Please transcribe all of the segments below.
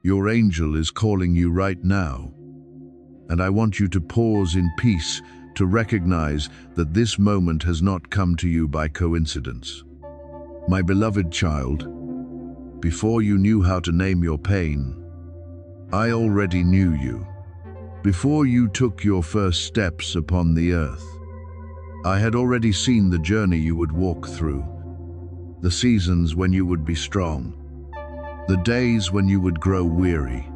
Your angel is calling you right now. And I want you to pause in peace to recognize that this moment has not come to you by coincidence. My beloved child, before you knew how to name your pain, I already knew you. Before you took your first steps upon the earth, I had already seen the journey you would walk through, the seasons when you would be strong, the days when you would grow weary,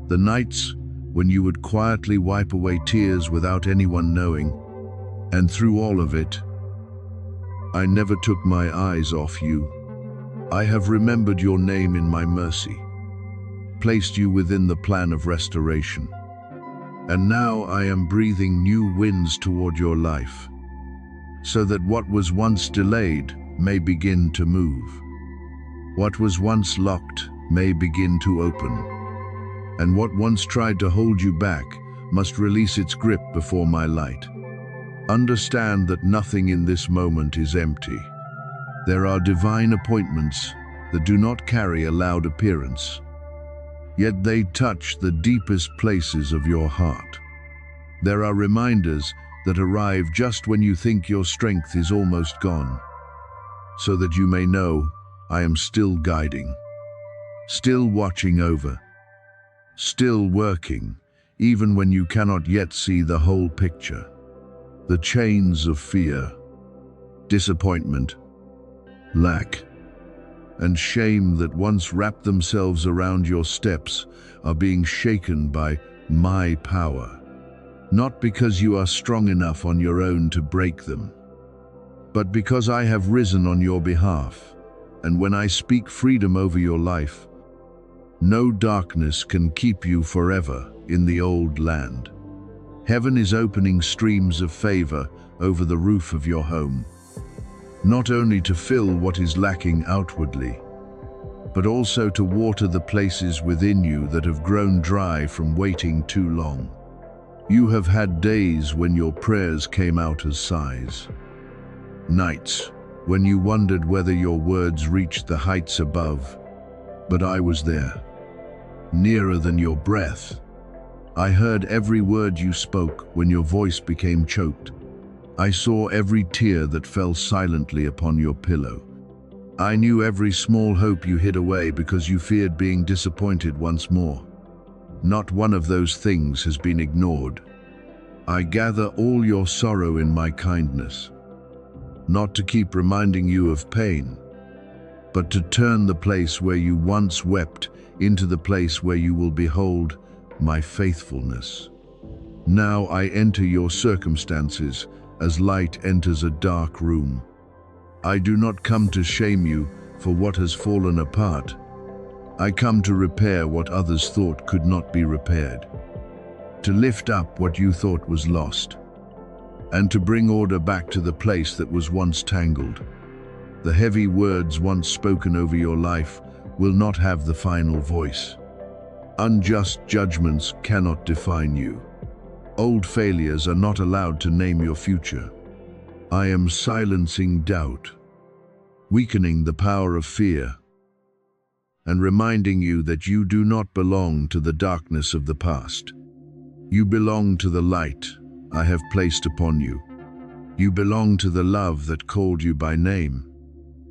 the nights when you would quietly wipe away tears without anyone knowing. And through all of it, I never took my eyes off you. I have remembered your name in my mercy, placed you within the plan of restoration. And now I am breathing new winds toward your life, so that what was once delayed may begin to move. What was once locked may begin to open. And what once tried to hold you back must release its grip before my light. Understand that nothing in this moment is empty. There are divine appointments that do not carry a loud appearance, yet they touch the deepest places of your heart. There are reminders that arrive just when you think your strength is almost gone, so that you may know I am still guiding, still watching over, still working, even when you cannot yet see the whole picture. The chains of fear, disappointment, lack, and shame that once wrapped themselves around your steps are being shaken by my power. Not because you are strong enough on your own to break them, but because I have risen on your behalf. And when I speak freedom over your life, no darkness can keep you forever in the old land. Heaven is opening streams of favor over the roof of your home, not only to fill what is lacking outwardly, but also to water the places within you that have grown dry from waiting too long. You have had days when your prayers came out as sighs, nights when you wondered whether your words reached the heights above, but I was there, nearer than your breath. I heard every word you spoke when your voice became choked. I saw every tear that fell silently upon your pillow. I knew every small hope you hid away because you feared being disappointed once more. Not one of those things has been ignored. I gather all your sorrow in my kindness, not to keep reminding you of pain, but to turn the place where you once wept into the place where you will behold my faithfulness. Now I enter your circumstances as light enters a dark room. I do not come to shame you for what has fallen apart. I come to repair what others thought could not be repaired, to lift up what you thought was lost, and to bring order back to the place that was once tangled. The heavy words once spoken over your life will not have the final voice. Unjust judgments cannot define you. Old failures are not allowed to name your future. I am silencing doubt, weakening the power of fear, and reminding you that you do not belong to the darkness of the past. You belong to the light I have placed upon you. You belong to the love that called you by name.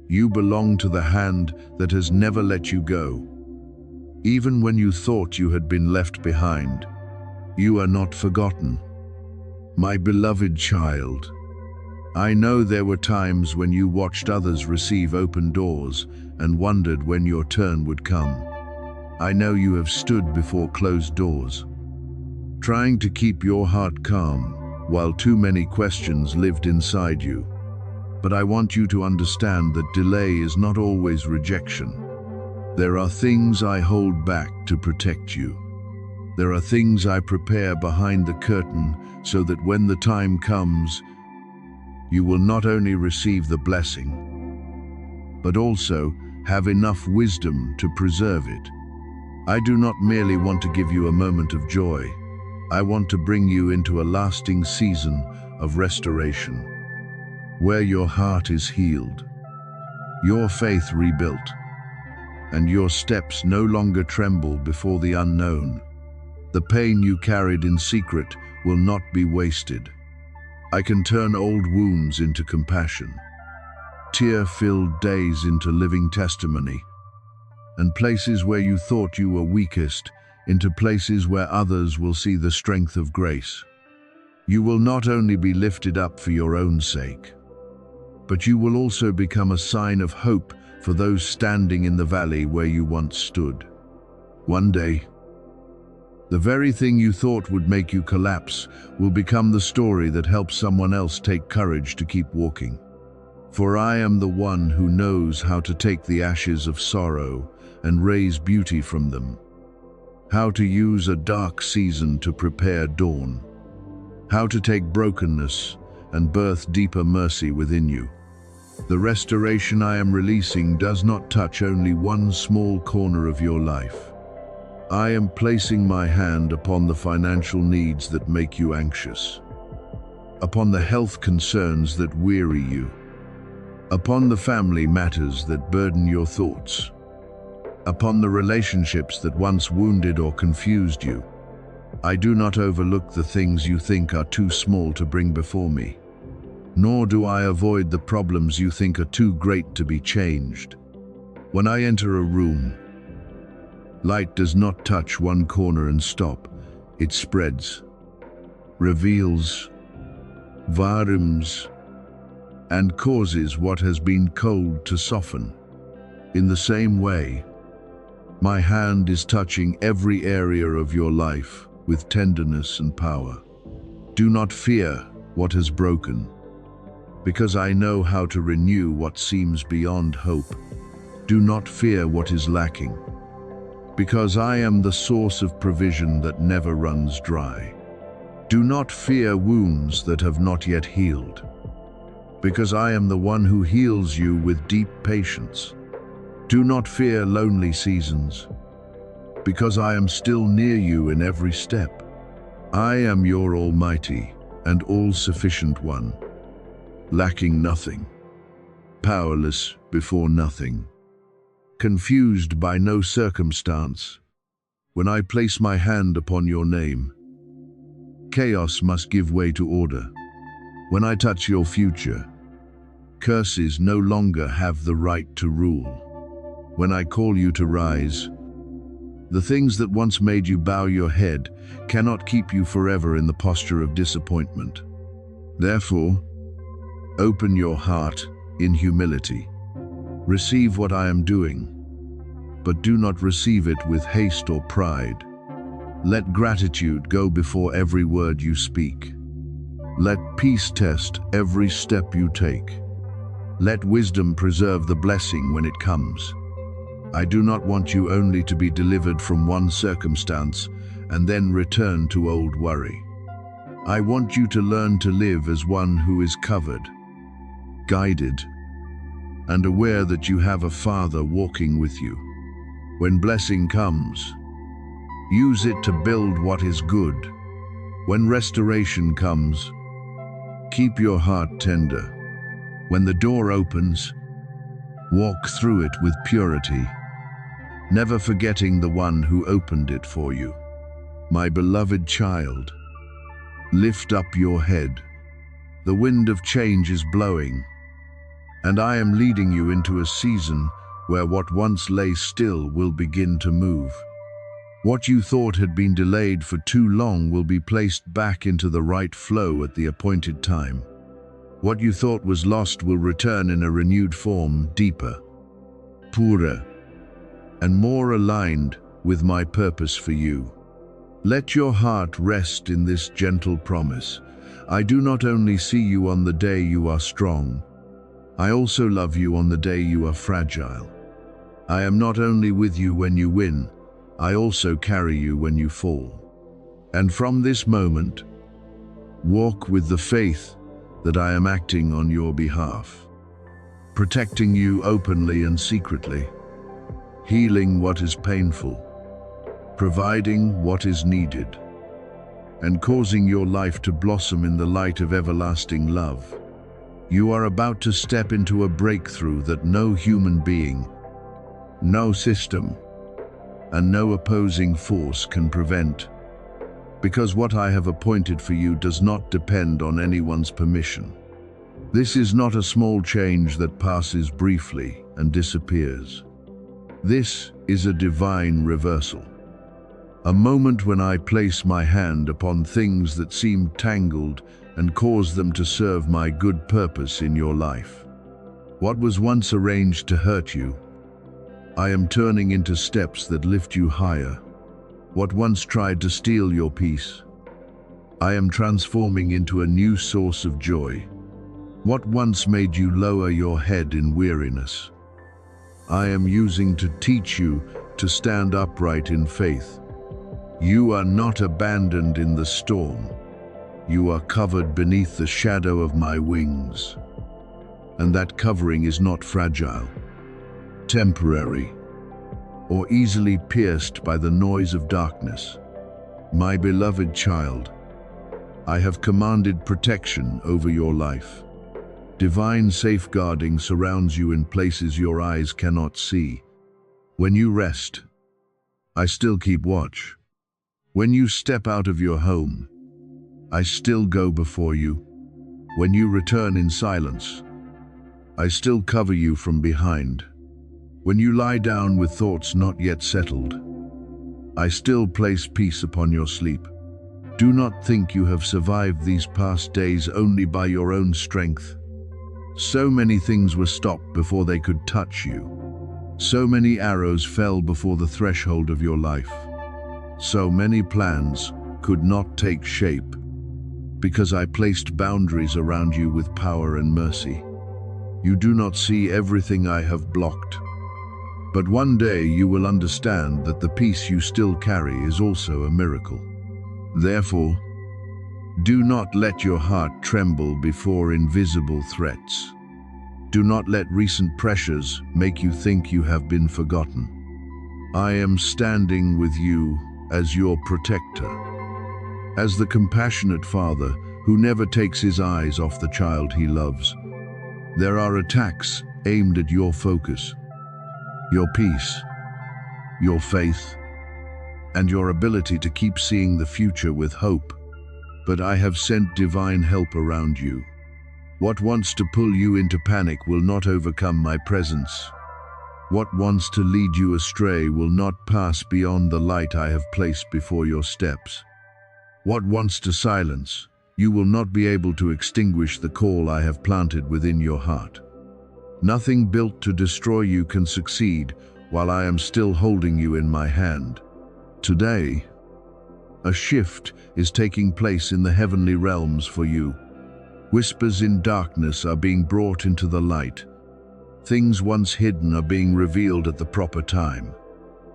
You belong to the hand that has never let you go. Even when you thought you had been left behind, you are not forgotten. My beloved child, I know there were times when you watched others receive open doors and wondered when your turn would come. I know you have stood before closed doors, trying to keep your heart calm while too many questions lived inside you. But I want you to understand that delay is not always rejection. There are things I hold back to protect you. There are things I prepare behind the curtain so that when the time comes, you will not only receive the blessing, but also have enough wisdom to preserve it. I do not merely want to give you a moment of joy. I want to bring you into a lasting season of restoration, where your heart is healed, your faith rebuilt, and your steps no longer tremble before the unknown. The pain you carried in secret will not be wasted. I can turn old wounds into compassion, tear-filled days into living testimony, and places where you thought you were weakest into places where others will see the strength of grace. You will not only be lifted up for your own sake, but you will also become a sign of hope for those standing in the valley where you once stood. One day, the very thing you thought would make you collapse will become the story that helps someone else take courage to keep walking. For I am the one who knows how to take the ashes of sorrow and raise beauty from them, how to use a dark season to prepare dawn, how to take brokenness and birth deeper mercy within you. The restoration I am releasing does not touch only one small corner of your life. I am placing my hand upon the financial needs that make you anxious, upon the health concerns that weary you, upon the family matters that burden your thoughts, upon the relationships that once wounded or confused you. I do not overlook the things you think are too small to bring before me, nor do I avoid the problems you think are too great to be changed. When I enter a room, light does not touch one corner and stop. It spreads, reveals, warms, and causes what has been cold to soften. In the same way, my hand is touching every area of your life with tenderness and power. Do not fear what has broken, because I know how to renew what seems beyond hope. Do not fear what is lacking, because I am the source of provision that never runs dry. Do not fear wounds that have not yet healed, because I am the one who heals you with deep patience. Do not fear lonely seasons, because I am still near you in every step. I am your almighty and all-sufficient one, lacking nothing, powerless before nothing, confused by no circumstance. When I place my hand upon your name, chaos must give way to order. When I touch your future, curses no longer have the right to rule. When I call you to rise, the things that once made you bow your head cannot keep you forever in the posture of disappointment. Therefore, open your heart in humility. Receive what I am doing, but do not receive it with haste or pride. Let gratitude go before every word you speak. Let peace test every step you take. Let wisdom preserve the blessing when it comes. I do not want you only to be delivered from one circumstance and then return to old worry. I want you to learn to live as one who is covered, guided, and aware that you have a Father walking with you. When blessing comes, use it to build what is good. When restoration comes, keep your heart tender. When the door opens, walk through it with purity, never forgetting the one who opened it for you. My beloved child, lift up your head. The wind of change is blowing, and I am leading you into a season where what once lay still will begin to move. What you thought had been delayed for too long will be placed back into the right flow at the appointed time. What you thought was lost will return in a renewed form, deeper, purer, and more aligned with my purpose for you. Let your heart rest in this gentle promise. I do not only see you on the day you are strong, I also love you on the day you are fragile. I am not only with you when you win, I also carry you when you fall. And from this moment, walk with the faith that I am acting on your behalf, protecting you openly and secretly, healing what is painful, providing what is needed, and causing your life to blossom in the light of everlasting love. You are about to step into a breakthrough that no human being, no system, and no opposing force can prevent, because what I have appointed for you does not depend on anyone's permission. This is not a small change that passes briefly and disappears. This is a divine reversal. A moment when I place my hand upon things that seem tangled and cause them to serve my good purpose in your life. What was once arranged to hurt you, I am turning into steps that lift you higher. What once tried to steal your peace, I am transforming into a new source of joy. What once made you lower your head in weariness, I am using to teach you to stand upright in faith. You are not abandoned in the storm. You are covered beneath the shadow of my wings. And that covering is not fragile, temporary, or easily pierced by the noise of darkness. My beloved child, I have commanded protection over your life. Divine safeguarding surrounds you in places your eyes cannot see. When you rest, I still keep watch. When you step out of your home, I still go before you. When you return in silence, I still cover you from behind. When you lie down with thoughts not yet settled, I still place peace upon your sleep. Do not think you have survived these past days only by your own strength. So many things were stopped before they could touch you. So many arrows fell before the threshold of your life. So many plans could not take shape because I placed boundaries around you with power and mercy. You do not see everything I have blocked, but one day you will understand that the peace you still carry is also a miracle. Therefore, do not let your heart tremble before invisible threats. Do not let recent pressures make you think you have been forgotten. I am standing with you as your protector, as the compassionate father who never takes his eyes off the child he loves. There are attacks aimed at your focus, your peace, your faith, and your ability to keep seeing the future with hope. But I have sent divine help around you. What wants to pull you into panic will not overcome my presence. What wants to lead you astray will not pass beyond the light I have placed before your steps. What wants to silence you will not be able to extinguish the call I have planted within your heart. Nothing built to destroy you can succeed while I am still holding you in my hand. Today, a shift is taking place in the heavenly realms for you. Whispers in darkness are being brought into the light. Things once hidden are being revealed at the proper time.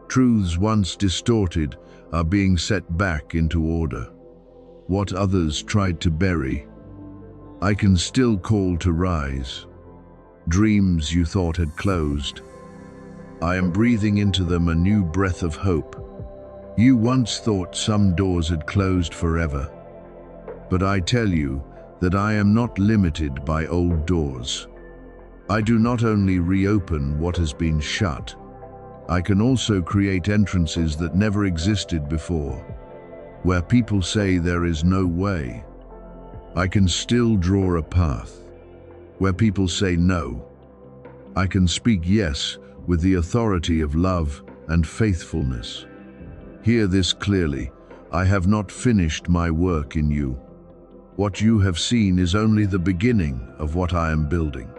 Truths once distorted are being set back into order. What others tried to bury, I can still call to rise. Dreams you thought had closed, I am breathing into them a new breath of hope. You once thought some doors had closed forever, but I tell you that I am not limited by old doors. I do not only reopen what has been shut, I can also create entrances that never existed before. Where people say there is no way, I can still draw a path. Where people say no, I can speak yes with the authority of love and faithfulness. Hear this clearly, I have not finished my work in you. What you have seen is only the beginning of what I am building.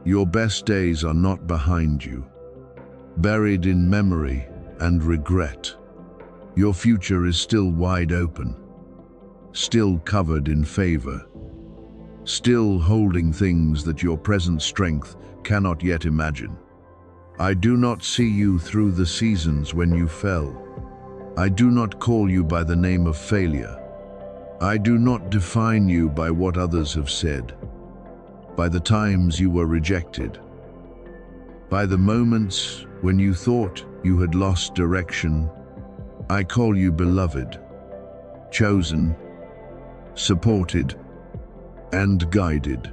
Your best days are not behind you, buried in memory and regret. Your future is still wide open, still covered in favor, still holding things that your present strength cannot yet imagine. I do not see you through the seasons when you fell. I do not call you by the name of failure. I do not define you by what others have said, by the times you were rejected, by the moments when you thought you had lost direction. I call you beloved, chosen, supported, and guided.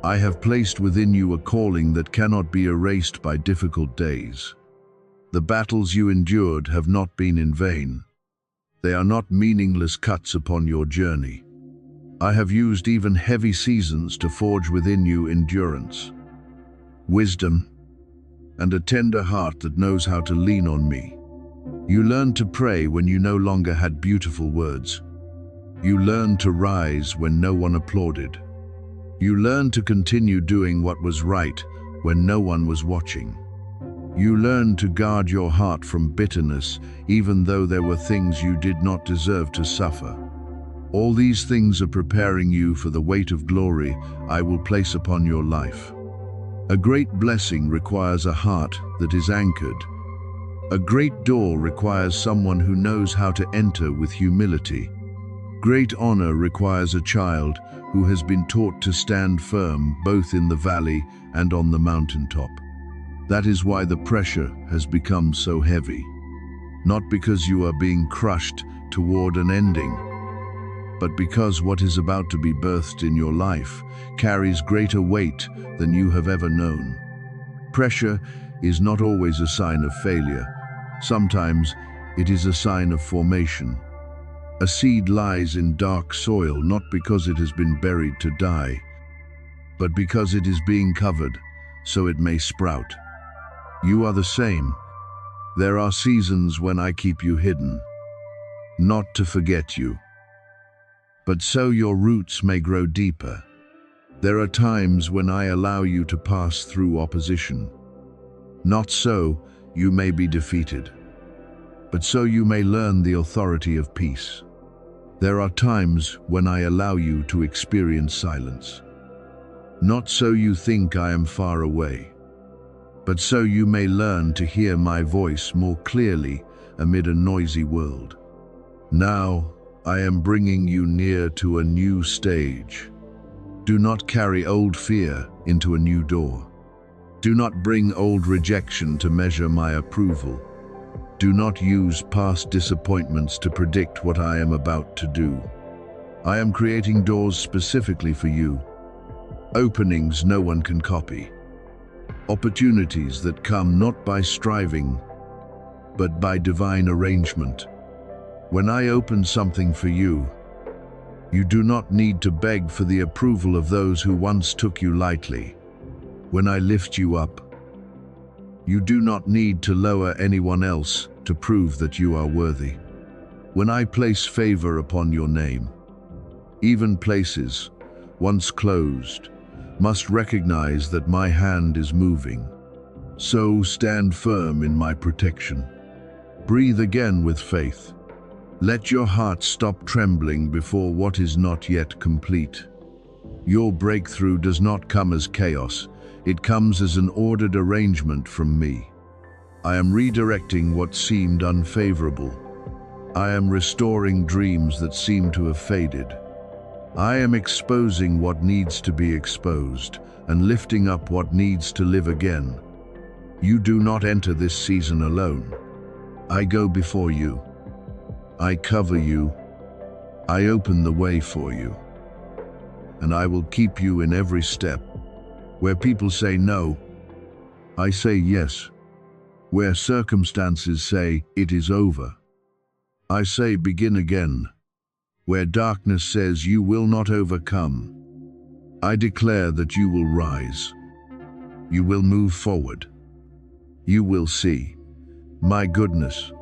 I have placed within you a calling that cannot be erased by difficult days. The battles you endured have not been in vain. They are not meaningless cuts upon your journey. I have used even heavy seasons to forge within you endurance, wisdom, and a tender heart that knows how to lean on me. You learned to pray when you no longer had beautiful words. You learned to rise when no one applauded. You learned to continue doing what was right when no one was watching. You learned to guard your heart from bitterness, even though there were things you did not deserve to suffer. All these things are preparing you for the weight of glory I will place upon your life. A great blessing requires a heart that is anchored. A great door requires someone who knows how to enter with humility. Great honor requires a child who has been taught to stand firm both in the valley and on the mountaintop. That is why the pressure has become so heavy. Not because you are being crushed toward an ending, but because what is about to be birthed in your life carries greater weight than you have ever known. Pressure is not always a sign of failure. Sometimes it is a sign of formation. A seed lies in dark soil not because it has been buried to die, but because it is being covered so it may sprout. You are the same. There are seasons when I keep you hidden, not to forget you, but so your roots may grow deeper. There are times when I allow you to pass through opposition, not so you may be defeated, but so you may learn the authority of peace. There are times when I allow you to experience silence, not so you think I am far away, but so you may learn to hear my voice more clearly amid a noisy world. Now, I am bringing you near to a new stage. Do not carry old fear into a new door. Do not bring old rejection to measure my approval. Do not use past disappointments to predict what I am about to do. I am creating doors specifically for you, openings no one can copy. Opportunities that come not by striving, but by divine arrangement. When I open something for you, you do not need to beg for the approval of those who once took you lightly. When I lift you up, you do not need to lower anyone else to prove that you are worthy. When I place favor upon your name, even places once closed must recognize that my hand is moving. So stand firm in my protection. Breathe again with faith. Let your heart stop trembling before what is not yet complete. Your breakthrough does not come as chaos. It comes as an ordered arrangement from me. I am redirecting what seemed unfavorable. I am restoring dreams that seem to have faded. I am exposing what needs to be exposed and lifting up what needs to live again. You do not enter this season alone. I go before you. I cover you. I open the way for you. And I will keep you in every step. Where people say no, I say yes. Where circumstances say it is over, I say begin again. Where darkness says you will not overcome, I declare that you will rise. You will move forward. You will see my goodness,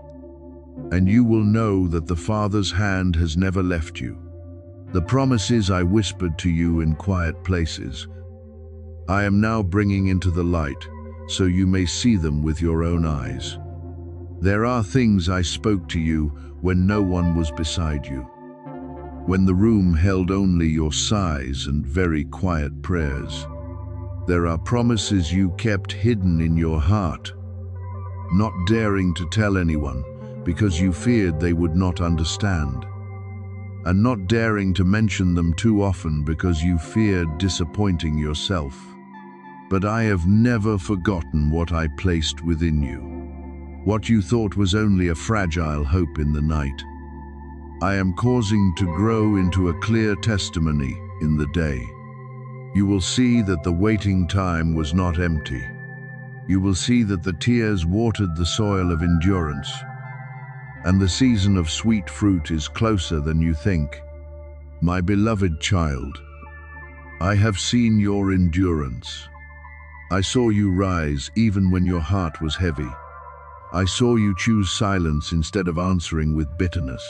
and you will know that the Father's hand has never left you. The promises I whispered to you in quiet places, I am now bringing into the light, so you may see them with your own eyes. There are things I spoke to you when no one was beside you, when the room held only your sighs and very quiet prayers. There are promises you kept hidden in your heart, not daring to tell anyone because you feared they would not understand, and not daring to mention them too often because you feared disappointing yourself. But I have never forgotten what I placed within you, what you thought was only a fragile hope in the night. I am causing to grow into a clear testimony in the day. You will see that the waiting time was not empty. you will see that the tears watered the soil of endurance, and the season of sweet fruit is closer than you think. My beloved child, I have seen your endurance. I saw you rise even when your heart was heavy. I saw you choose silence instead of answering with bitterness.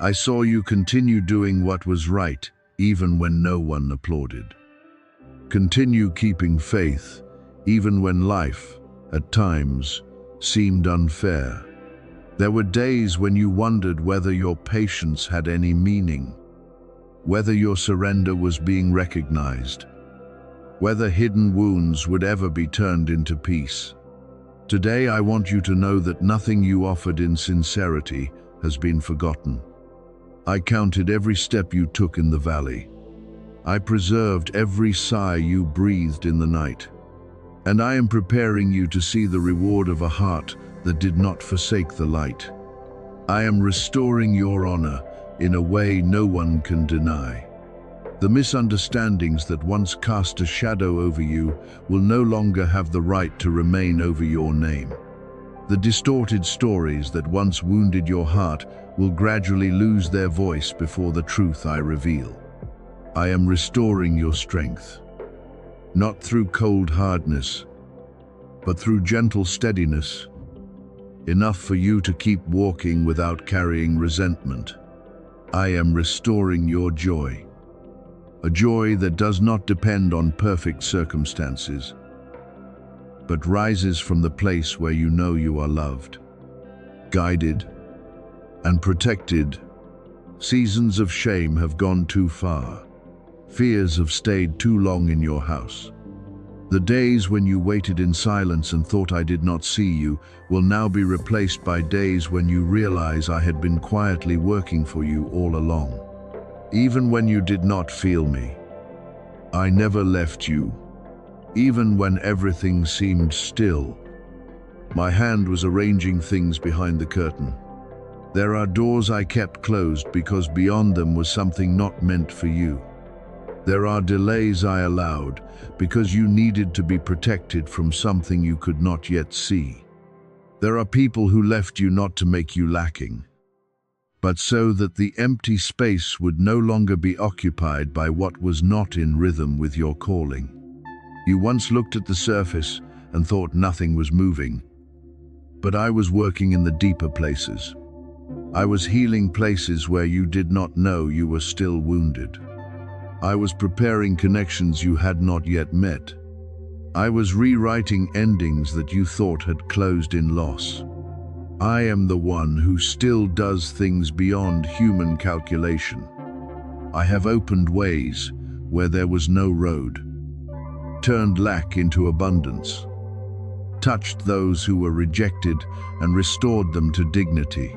I saw you continue doing what was right, even when no one applauded. Continue keeping faith, even when life, at times, seemed unfair. There were days when you wondered whether your patience had any meaning, whether your surrender was being recognized, whether hidden wounds would ever be turned into peace. Today I want you to know that nothing you offered in sincerity has been forgotten. I counted every step you took in the valley. I preserved every sigh you breathed in the night. And I am preparing you to see the reward of a heart that did not forsake the light. I am restoring your honor in a way no one can deny. The misunderstandings that once cast a shadow over you will no longer have the right to remain over your name. The distorted stories that once wounded your heart will gradually lose their voice before the truth I reveal. I am restoring your strength, not through cold hardness, but through gentle steadiness, enough for you to keep walking without carrying resentment. I am restoring your joy, a joy that does not depend on perfect circumstances, but rises from the place where you know you are loved, guided, and protected. Seasons of shame have gone too far. Fears have stayed too long in your house. The days when you waited in silence and thought I did not see you will now be replaced by days when you realize I had been quietly working for you all along. Even when you did not feel me, I never left you. Even when everything seemed still, my hand was arranging things behind the curtain. There are doors I kept closed because beyond them was something not meant for you. There are delays I allowed because you needed to be protected from something you could not yet see. There are people who left you not to make you lacking, but so that the empty space would no longer be occupied by what was not in rhythm with your calling. You once looked at the surface and thought nothing was moving, but I was working in the deeper places. I was healing places where you did not know you were still wounded. I was preparing connections you had not yet met. I was rewriting endings that you thought had closed in loss. I am the one who still does things beyond human calculation. I have opened ways where there was no road, turned lack into abundance, touched those who were rejected and restored them to dignity.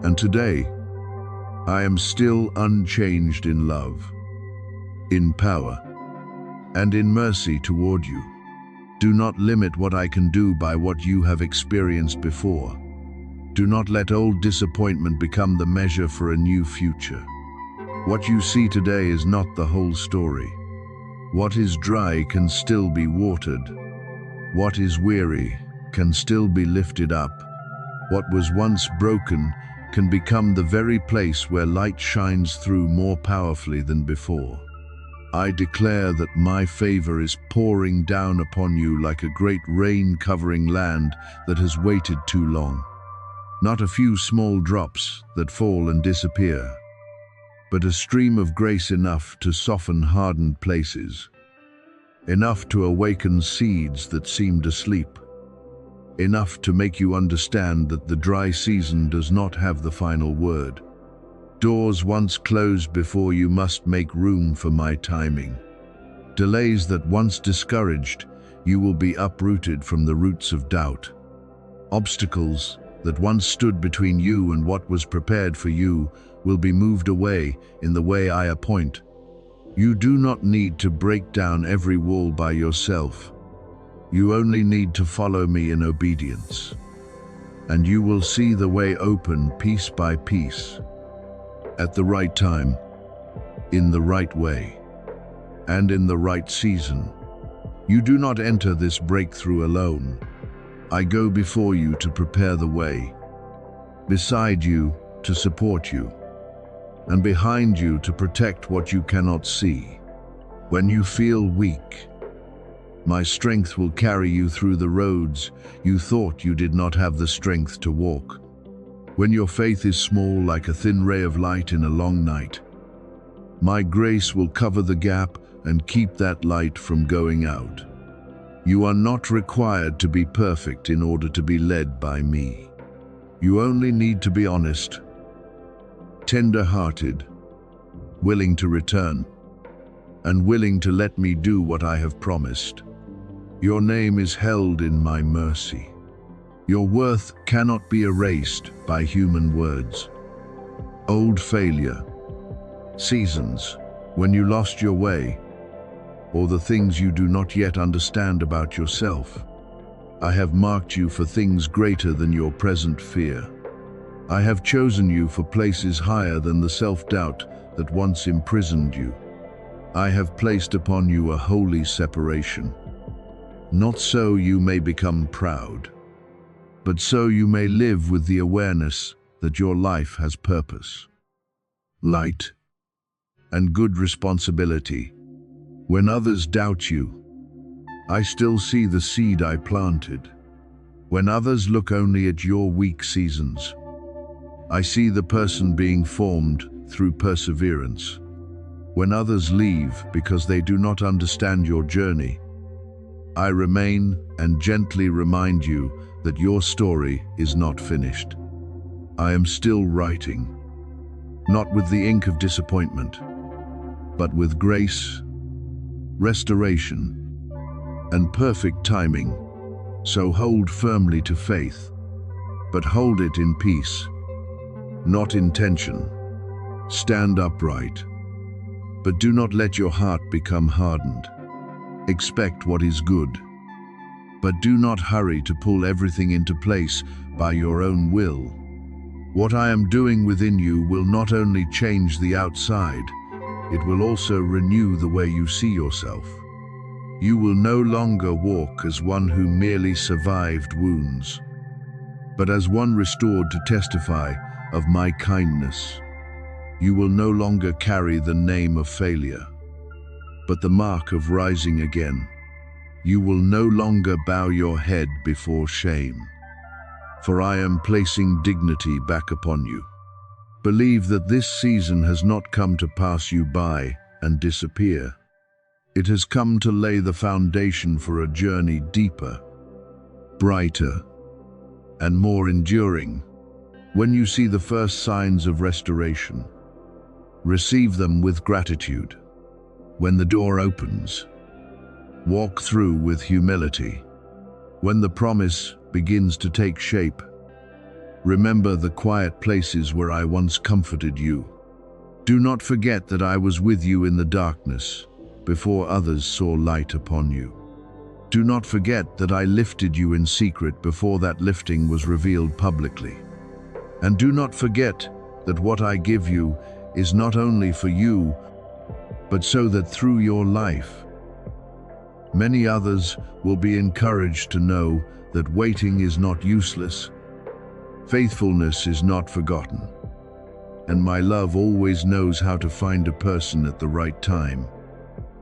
And today, I am still unchanged in love, in power, and in mercy toward you. Do not limit what I can do by what you have experienced before. Do not let old disappointment become the measure for a new future. What you see today is not the whole story. What is dry can still be watered. What is weary can still be lifted up. What was once broken can become the very place where light shines through more powerfully than before. I declare that my favor is pouring down upon you like a great rain covering land that has waited too long. Not a few small drops that fall and disappear, but a stream of grace enough to soften hardened places, enough to awaken seeds that seemed asleep, enough to make you understand that the dry season does not have the final word. Doors once closed before you must make room for my timing. Delays that once discouraged, you will be uprooted from the roots of doubt. Obstacles that once stood between you and what was prepared for you will be moved away in the way I appoint. You do not need to break down every wall by yourself. You only need to follow me in obedience, and you will see the way open piece by piece, at the right time, in the right way, and in the right season. You do not enter this breakthrough alone. I go before you to prepare the way, beside you to support you, and behind you to protect what you cannot see. When you feel weak, my strength will carry you through the roads you thought you did not have the strength to walk. When your faith is small like a thin ray of light in a long night, my grace will cover the gap and keep that light from going out. You are not required to be perfect in order to be led by me. You only need to be honest, tender-hearted, willing to return, and willing to let me do what I have promised. Your name is held in my mercy. Your worth cannot be erased by human words. Old failure, seasons when you lost your way, or the things you do not yet understand about yourself. I have marked you for things greater than your present fear. I have chosen you for places higher than the self-doubt that once imprisoned you. I have placed upon you a holy separation, not so you may become proud, but so you may live with the awareness that your life has purpose, light, and good responsibility. When others doubt you, I still see the seed I planted. When others look only at your weak seasons, I see the person being formed through perseverance. When others leave because they do not understand your journey, I remain and gently remind you that your story is not finished. I am still writing, not with the ink of disappointment, but with grace, restoration, and perfect timing. So hold firmly to faith, but hold it in peace, not in tension. Stand upright, but do not let your heart become hardened. Expect what is good, but do not hurry to pull everything into place by your own will. What I am doing within you will not only change the outside, it will also renew the way you see yourself. You will no longer walk as one who merely survived wounds, but as one restored to testify of my kindness. You will no longer carry the name of failure, but the mark of rising again. You will no longer bow your head before shame, for I am placing dignity back upon you. Believe that this season has not come to pass you by and disappear. It has come to lay the foundation for a journey deeper, brighter, and more enduring. When you see the first signs of restoration, receive them with gratitude. When the door opens, walk through with humility. When the promise begins to take shape, remember the quiet places where I once comforted you. Do not forget that I was with you in the darkness before others saw light upon you. Do not forget that I lifted you in secret before that lifting was revealed publicly. And do not forget that what I give you is not only for you, but so that through your life, many others will be encouraged to know that waiting is not useless, faithfulness is not forgotten, and my love always knows how to find a person at the right time.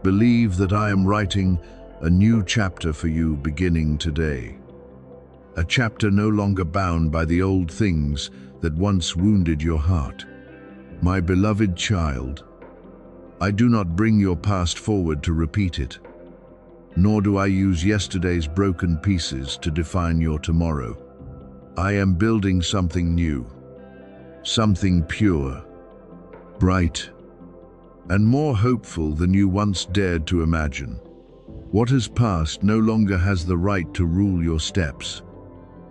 Believe that I am writing a new chapter for you beginning today. A chapter no longer bound by the old things that once wounded your heart. My beloved child, I do not bring your past forward to repeat it, nor do I use yesterday's broken pieces to define your tomorrow. I am building something new, something pure, bright, and more hopeful than you once dared to imagine. What has passed no longer has the right to rule your steps.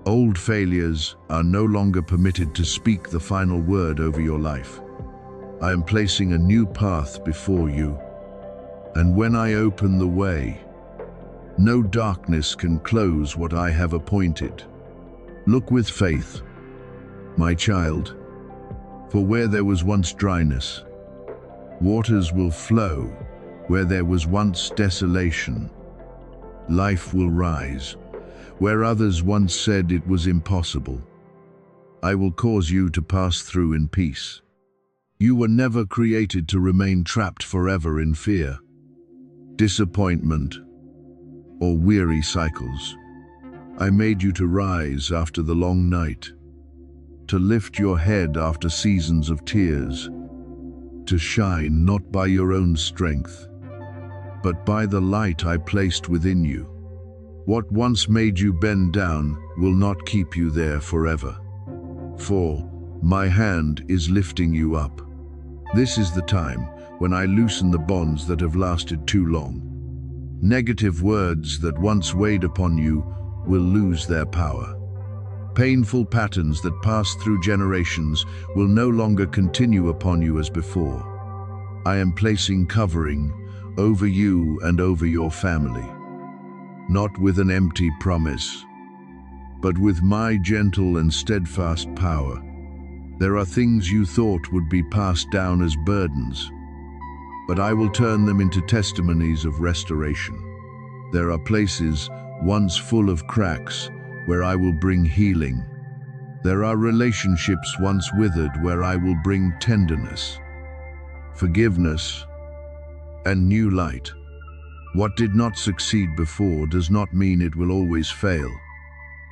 Old failures are no longer permitted to speak the final word over your life. I am placing a new path before you, and when I open the way, no darkness can close what I have appointed. Look with faith, my child, for where there was once dryness, waters will flow. Where there was once desolation, Life will rise, where others once said it was impossible. I will cause you to pass through in peace. You were never created to remain trapped forever in fear, disappointment, or weary cycles. I made you to rise after the long night, to lift your head after seasons of tears, to shine not by your own strength, but by the light I placed within you. What once made you bend down will not keep you there forever. For my hand is lifting you up. This is the time when I loosen the bonds that have lasted too long. Negative words that once weighed upon you will lose their power. Painful patterns that passed through generations will no longer continue upon you as before. I am placing covering over you and over your family, not with an empty promise, but with my gentle and steadfast power. There are things you thought would be passed down as burdens, but I will turn them into testimonies of restoration. There are places once full of cracks where I will bring healing. There are relationships once withered where I will bring tenderness, forgiveness, and new light. What did not succeed before does not mean it will always fail.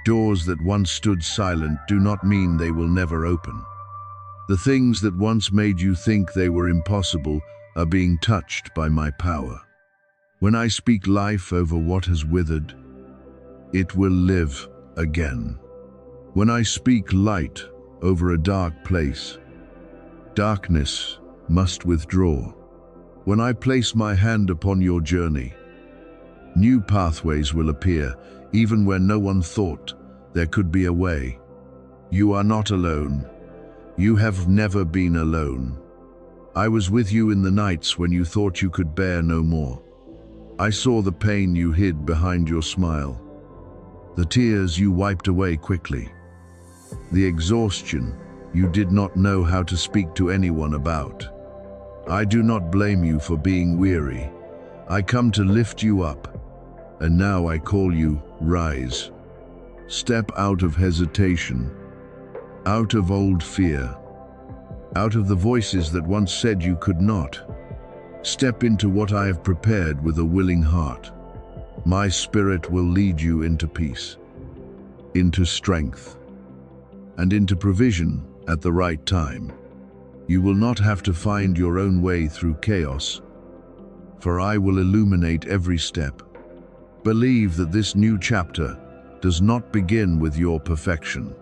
Doors that once stood silent do not mean they will never open. The things that once made you think they were impossible are being touched by my power. When I speak life over what has withered, it will live again. When I speak light over a dark place, darkness must withdraw. When I place my hand upon your journey, new pathways will appear, even where no one thought there could be a way. You are not alone. You have never been alone. I was with you in the nights when you thought you could bear no more. I saw the pain you hid behind your smile, the tears you wiped away quickly, the exhaustion you did not know how to speak to anyone about. I do not blame you for being weary. I come to lift you up, and now I call you, rise. Step out of hesitation, out of old fear, out of the voices that once said you could not. Step into what I have prepared with a willing heart. My spirit will lead you into peace, into strength, and into provision at the right time. You will not have to find your own way through chaos, for I will illuminate every step. Believe that this new chapter does not begin with your perfection,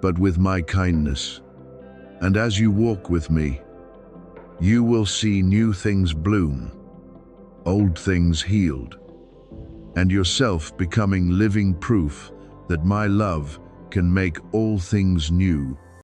but with my kindness. And as you walk with me, you will see new things bloom, old things healed, and yourself becoming living proof that my love can make all things new